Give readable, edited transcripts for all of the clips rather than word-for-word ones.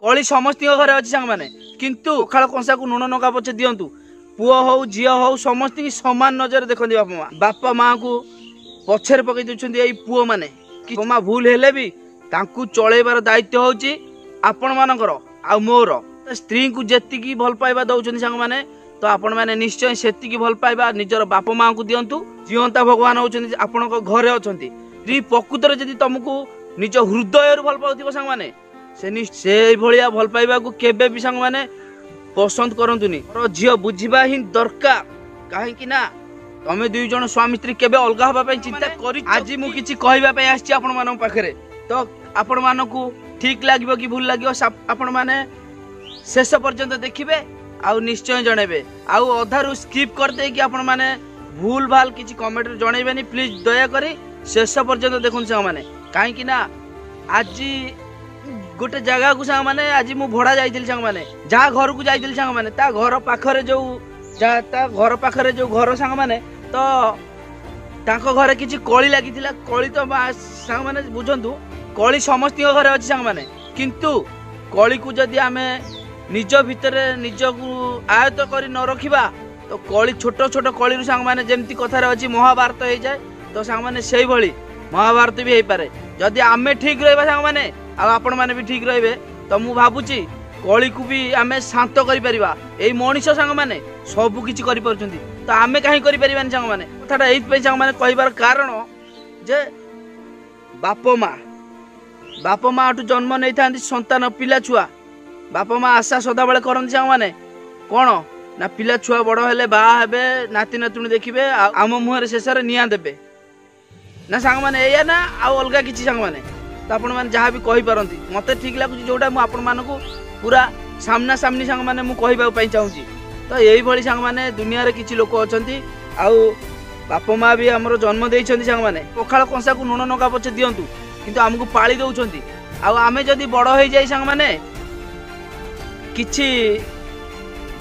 कली समस्त घरे अच्छी सांग मैंने किंतु पखाड़ कंसा को लुण नका पचे दिंतु पुओ हो झील हो समस्त समान नजर देखते बापा माँ को पछरे पकई दे पुओ मैंने कि माँ भूल हेले भी तांकु चलैबार दायित्व होची आपण मानकर आ मोर स्त्री को जेतिकी भल पाइबा दउछन सांग माने तो आपण माने निश्चय सेतिकी भल पाइबा निजर बाप माँ को दिंतु जीवंता भगवान होचन आपण घरे अछंती स्त्री प्रकृतर जदि तुमको निज हृदय भल पाउथिबो सांग माने से भलिया भल पाइबा को केबे भी सांग माने पसंद करंतुनी और झियो बुझिबा ही दरकार काहे ना तमे दुई जन स्वामी स्त्री केबे अलग हबा पई चिंता करी आज मु किछि कहबा पई आछि आपण मानन पाखरे तो आपण मानकू ठीक लागिबो कि भूल लागिबो आपण माने शेष पर्यंत देखिबे आउ निश्चय जणेबे आउ अधारु स्किप करते कि आपण माने भूल भाल किछि कमेंट जणेबेनी प्लीज दया करी शेष पर्यंत देखुन सांग माने काहे कि ना आज गोटे जगह को सांग माने आज मु भड़ा जाइतिल सांग माने जहाँ घर को जाइतिल सांग माने ता घर पाखरे जो जहाँ ता घर पाखरे जो घर सांग माने तो तांको घरे किछि कली लागितिला कली तो सांग माने बुझंतु कली समस्त घरे अच्छी सांग माने किंतु कली को जदि आमे निज भितर निज को आयत्त करी न रखिबा तो कली छोट छोट कली सांग माने जेमती कथार अच्छी महाभारत हो जाए तो सांग माने सेही भली महाभारत भी हो पारे जदि आमे ठीक रहिबा सांग माने आ आपण माने भी ठीक रहिबे तो मु भाबुची कली को भी आमे शांत करि परिबा एई मनीष सांग माने सब किछि करि परछंती तो आमे काहे करि परिबानी सांग माने कथाटा एई पे सांग माने कहिबार कारण जे बाप माँ जन्म नहीं था संतान पिला छुआ बाप माँ आशा सदा बेले करती सांग माने कौन ना पिला छुआ बड़ हेले बाहा हेबे नाती नातुणी देखिबे आम मुहर शेष निया देबे ना सांग माने एया ना आउ अलगा किछि सांग माने तो आपण माने जहाँ भी कहि पारंती मते ठीक लागुची जोटा मु आपण मानकू पूरा सामना सामनी सांग माने मु कहिबा पई चाहूची तो एई भली सांग माने दुनिया रे किछि लोक अछंती आउ बाप माँ भी हमरो जन्म देइछंती सांग माने पखाड़ कंसा को लुण नका पचे दिंतु किंतु हमको पाली दउछंती आमे जदि बड़ हो जाई सांग माने किछि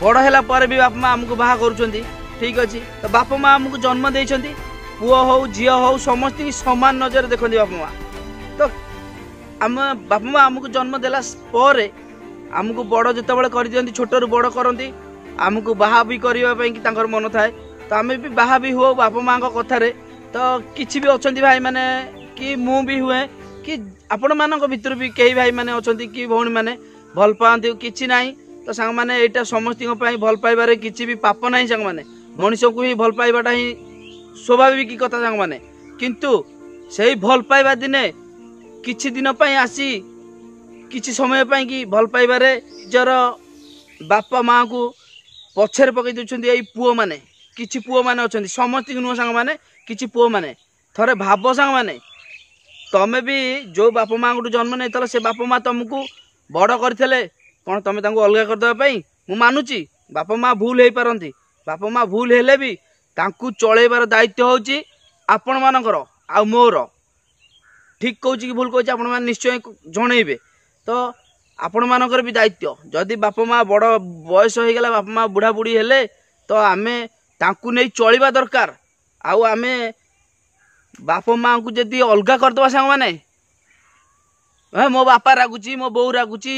बड़ होला पर भी बाप माँ हमको बाहा करूछंती ठीक अछि तो बाप माँ हमको जन्म देइछंती पुओ हो झियो हो समस्त समान नजर देखंती बाप माँ तो आम बाप माँ हमको जन्म देला पर हमको बड़ जतबेले कर दियंती छोटरू बड़ करंती हमको बाहा भी करिवा पई कि तांकर मन थाए तो आमे भी बाहा भी हो बाप माँ को कथारे तो किछि भी अछंती भाई माने कि मु भी हुए कि आपण मानक भितर भी कई भाई माने अछंती कि भौणी माने भल पाती किछि नाही तो सांग माने एटा समस्त भल पाइबारे किछि भी पाप नाही सांग माने मनीष को ही भल पाइबाटा ही स्वाभाविक कथा सांग माने किंतु सेही भल पाइबा दिने किछि दिन पई आसी किछि समय पई कि भल पाइबारे जर बापा माँ को पछरे पकई दउछंती एई पुओ माने किछि पुओ माने अछंती समस्त नुह सांग माने किछि पुओ माने थरे भाव सांग माने तमे भी जो बाप माँ को जन्म नहीं से बाप माँ तुमको बड़ करते कौन तुम अलग करदेवाई मु मानुची बाप माँ भूल हो पारती बाप माँ भूल हेले भी तांकु चलैबार दायित्व होची आपण मानकर आ मोर ठीक कहूँ कि भूल कहूँ आपण माने निश्चय जणेबे तो आपण मानकर भी दायित्व जदि बाप माँ बड़ बयस हो गला बाप माँ बुढ़ा बुढ़ी हेले तो आमे तांकु नहीं चलवा दरकार आउ आमे बाप माँ को जदि अलगा करदे सांग माने मो बापा रागुची मो बो रागुची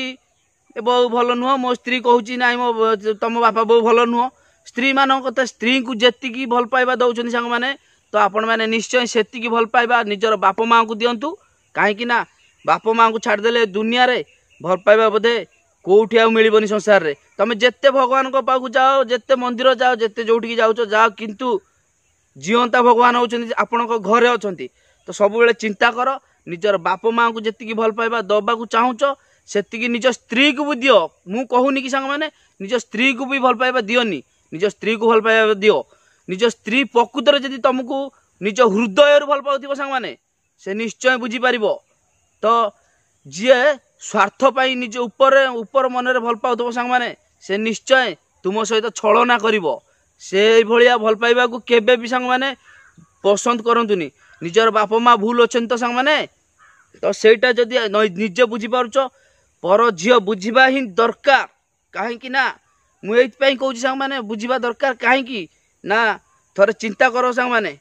ए बो भल नुह मो स्त्री कहूँ ना मो तुम बापा बो भल नुह स्त्री मान कथा स्त्री को जेतिकी भल पाइबा दउछन सांग माने तो आपण माने निश्चय सेतिकी भल पाइबा निजर बाप माँ को दिंतु कहीं ना बाप माँ को छाड़देले दुनिया रे भल पाइबा बोधे कोठी आ मिलबनी संसार रे तुम जेते भगवान को पाखु जाओ जेते मंदिर जाओ जेते जोठी जाओ जाओ किंतु जीवंता भगवान होचंती आपण घरे अछंती तो सब बेले चिंता कर निजर बाप माँ को जेतिकी भल पाइबा दबा को चाहूच सेतिकी निज स्त्री को भी दियो मु कहूनी कि सांग माने निज स्त्री को भी भल पाइबा दियोनी निज स्त्री को भल पाइबा दियो निज स्त्री प्रकृतर जदि तुमको निज हृदय भल पाउथिबो सांग माने से निश्चय बुझी पारिबो तो जी स्वार्थ पाई निज ऊपर मन रे भल पाउथिबो सांग माने से निश्चय तुम सहित छलना करिवो से भलिया भल पाइबा को केबे भी सांग माने पसंद करंतुनी निजर बाप माँ भूल अछन तो सांग माने तो सेटा जदि निजे बुझी पारुछ पर झियो बुझिबा ही दरकार काहे ना मु एइत पई कहूँ सांग माने बुझिबा दरकार काहे ना थोड़े चिंता करो सांग माने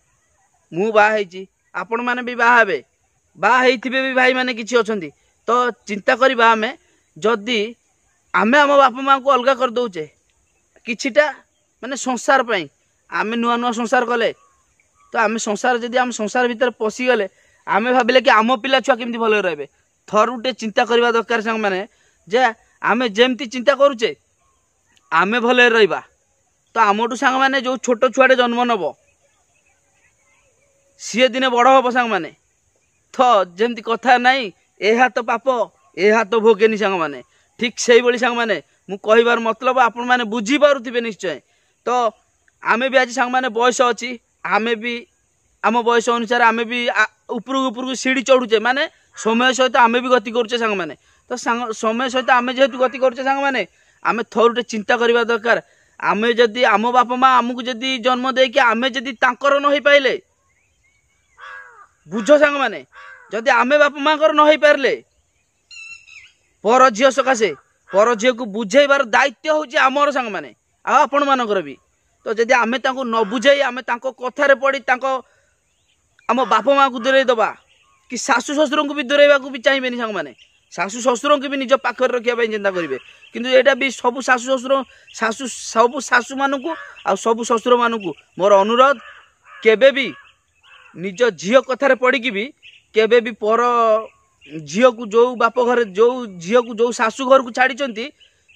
मु बाहा हेची आपण माने भी बाहा हेबे बाहा हेइथिबे भी भाई माने किछि अछंती तो चिंता करबा आमे जदि आमे आम बापा माँ को अलग कर दौचे किछिटा माने संसार पाई आमे नुआ नुआ संसार कले तो आमे संसार जदि आम संसार भीतर पशिगले आमे भाविले कि आम पिला छुआ केमती भल रहे थरुटे चिंता करबा दरकार सांग माने जे आमे जेमती चिंता करूचे आमे भल रहिबा तो आमठू सांग माने जो छोट छुआटे जन्म नब सी दिने बड़ हम सांग माने तो जेमती कथा नाई एहा तो पाप एहा तो भोगेनी सांग माने ठीक से ही सांग माने मु कहिबार मतलब आपण माने बुझी पारुथिबे निश्चय तो आमे भी आज सांग माने बयस अछि आमे भी आम बयस अनुसार आमे भी उपरकू उपरकू सीढ़ी चढ़ुचे माने समय सहित आमे भी गति करुचे सांग माने तो समय सहित आमे जेहेतु गति करुचे सांग माने आमे थोड़े चिंता करबा दरकार आमे जदि आम बापा माँ आमको जदि जन्म देके आमे जदि तांकर न होई पाइले बुझ सांग माने जदि आमे बापा माँ कर न होई पारले पर झील सकाशे पर झील को बुझेबार दायित्व होची आमर सांग माने आपण मानकर भी तो जदि आमे तांको न बुझाई आमे तांको कथारे पड़ी तांको आम बापा माँ को दूरे दबा कि शाशु शशुर को भी दूरेबा को भी चाहिए सांग माने शाशु शशुर को भी निज पाखर रखा चिंता करेंगे किंतु एटा भी सब शाशु शशुर सब शाशु मान को आ सब शशुर मान को मोर अनुरोध केबे भी निज झील कथार पड़ी भी केबे भी पर झील को जो बाप घर जो झील को जो शाशु घर को छाड़ी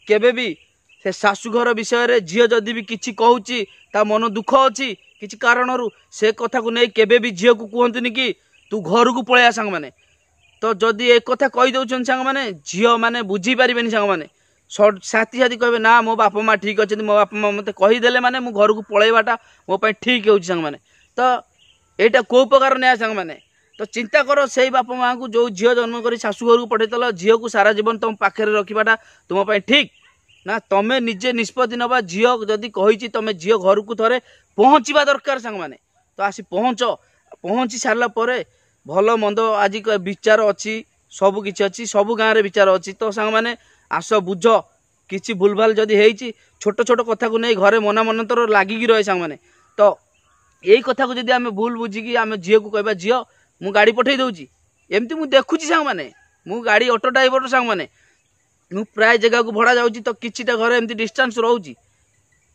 केबे भी से शाशु घर विषय रे झील जदि भी किछि कहूची ता मन दुख अच्छी किछि कारण से कथा को नहीं केबे भी झील को कहतुनि कि तू घर को पलैया सांग माने तो जदि एक कथा कही दउछन सांग माने झील माने बुझी पारिबेनी सांग माने साथी साथी कहबे ना मो बापा माँ ठीक अच्छे मो बापा माँ मते कहीदेले माने मो घर को पलैबाटा मो पाई ठीक होउछि सांग माने तो एटा को प्रकार न्याय सांग माने तो चिंता कर से बापा माँ को जो झील जन्म कर शाशु घर को पठेतल झील को सारा जीवन तुम पाखे रखा तुम पाई ठीक ना तमें निजे निष्पत्ति नवा झील जदि कही तुम झील घर को थरे पहुँचवा दरकार सांग माने तो आसी पहुँची सारा पर भल मंद आज विचार अच्छी सब किसी अच्छी सब गाँव में विचार अच्छी तो सांग माने आस बुझ किसी भूल भाल जदि होती छोट छोट कथा को नहीं घरे मना मनंतर लागिकी रहे सांग माने तो यही कथा को जदि आम भूल बुझिकी आम झील को कहबा झील मु गाड़ी पठे दूची एमती मु देखुची सांग माने मु गाड़ी ऑटो ड्राइवर सांग माने मु प्राय जगह को भड़ा जाऊँगी तो किछिटा घर एमती डिस्टेंस रोची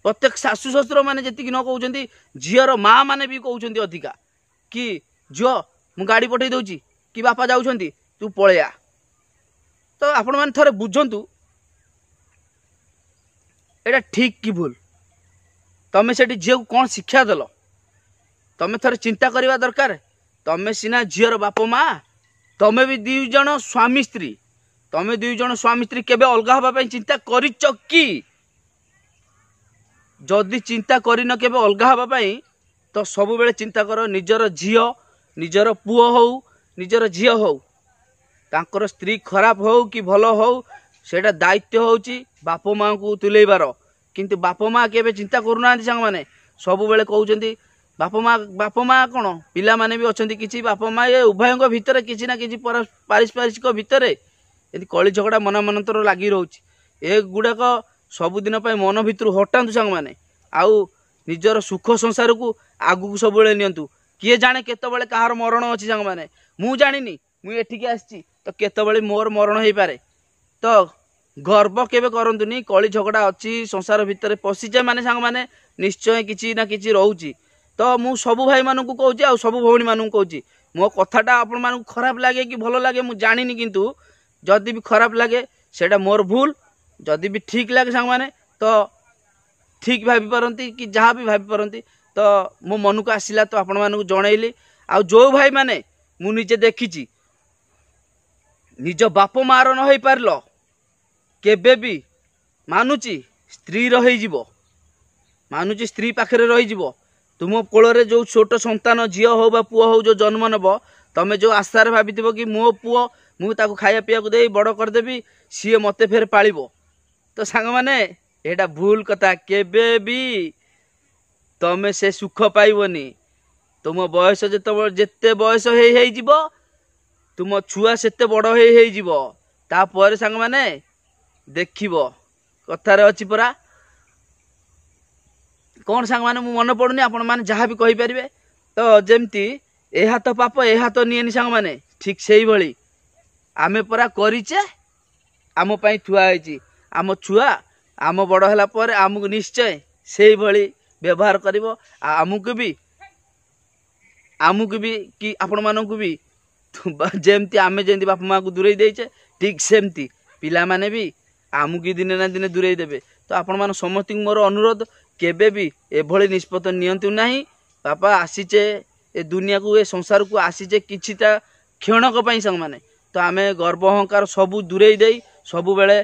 प्रत्येक शाशु शशुर मैंने जी न कहते झीर माँ मैंने भी कहते अधिका कि झील मु गाड़ी पठे दूची कि बापा जाऊँच तू पलैया तो आपण मैंने थोड़े बुझंतु एटा ठीक कि भूल तमें से झील को कौन शिक्षा देल तमें थोड़े चिंता करवा दरकार तमें सीना झीर बाप माँ तमें भी दुई जन स्वामी स्त्री तमें दुई जन स्वामी स्त्री केबे अलग हवाई चिंता करिच कि जदि चिंता करन केबे अलग हवाई तो सब बेले चिंता कर निजर झील निजर पुओ हो निजर झील हो तांकर स्त्री खराब हो कि भल हो सेटा दायित्व होची बाप माँ को तुलेबार किंतु बाप माँ केबे चिंता करूना सांग माने सब बेले कहउचंती बाप माँ कौन पिला माने भी अच्छा किसी बाप माँ ये उभयों भितर किसी ना कि पारिस्पारिक भितर यदि कली झगड़ा मना मनंतर लगी रोच ए गुड़ाक सबुदिन मन भितर हटातु सांग माने आउ निजर सुख संसार को आगू सब नियंतु किए जाने केतबेले कहार मरण अच्छी सांग माने मु जानिनी मु एठिके आसी तो केतबेले मोर मरण हो पारे तो गर्व केबे करंतुनी कली झगड़ा अच्छी संसार भितर पशिचे माने सांग माने निश्चय किसी ना किसी रोची तो मु सबु भाई मानू कहूँ आ सबु भौणी मानू कहूँ मो कथाटा आपण मानू खराब लगे कि भल लगे मु जानिनी किंतु जदि भी खराब लगे सेटा मोर भूल जदि भी ठीक लगे सांग माने तो ठीक भाभी पारती कि जहाँ भी भाभी पारती तो मो मन को आसला तो आपण मानू जनइली आ जो भाई माने मु निजे देखी निज बाप मार न हो पार केबे भी मानुची स्त्री रहीजिव मानुची स्त्री पाखे रहीजिव तुम कोल जो छोट संतान झील हो बा पुओ हो जो जन्म नब तमें जो आशार भाभी कि मो पुओ मुझे खाया पीया को दे बड़ करदेवी सी मते फेर पालिबो तो सांग माने एटा भूल कथा केबे भी तमें से सुख पाइबनी तुम बयस जिते बयस हो तुम छुआ सेते बड़ हो तापर सांग माने देखिबो कथार अच्छी परा कौन सांग माने मन पड़ुनी आपण माने जहाँ भी कही पारिबे तो जेमती एहा तो पाप एहा तो नियनी सांग माने ठीक से ही भली आमे परा करिचे आम पाई थुआ है आम छुआ आम बड़ होला पर आमको निश्चय से भली व्यवहार करिवो आमको भी कि आपण मानकु भी जेमती आमे जेमती बापा माँ को दूरेई देचे ठीक सेमती पिला माने भी आमको दिने ना दिने दूरेई देबे। तो आपण मान समस्त मोर अनुरोध केबे भी एभली निष्पत्ति नियंतु नहीं। बापा आसीचे ए दुनिया को ए संसार को आसीचे किछिटा क्षणक पई संग माने तो आमे गर्व अहंकार सबू दूरेई देई सबु बेले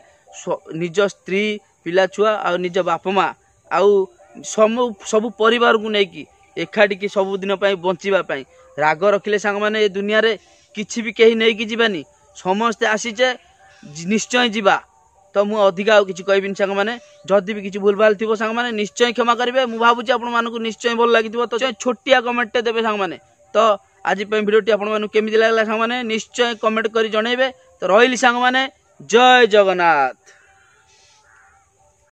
निज स्त्री पिला छुआ आ निज बापा माँ आउ सबु परिवार को लेकिन एकाठी की सबुदिन बंचीबा पई राग रखिले सांग माने ए दुनिया रे किछि भी कहीं नहीं कि जीवानी समस्ते आसीचे निश्चय जीवा। तो मु अधिका आउ किछि कहबिन सांग माने जदि भी किछि भूल भाल थिबो सांग माने निश्चय क्षमा करिवे। मु भाबुची आपण मानकु निश्चय भल लागिथिबो तो छोटिया कमेंट देबे सांग माने। तो आज भिडियोटी आपण मानकु केमिति लागला सांग माने निश्चय कमेंट करी जणैबे। तो रहिली सांग माने जय जगन्नाथ।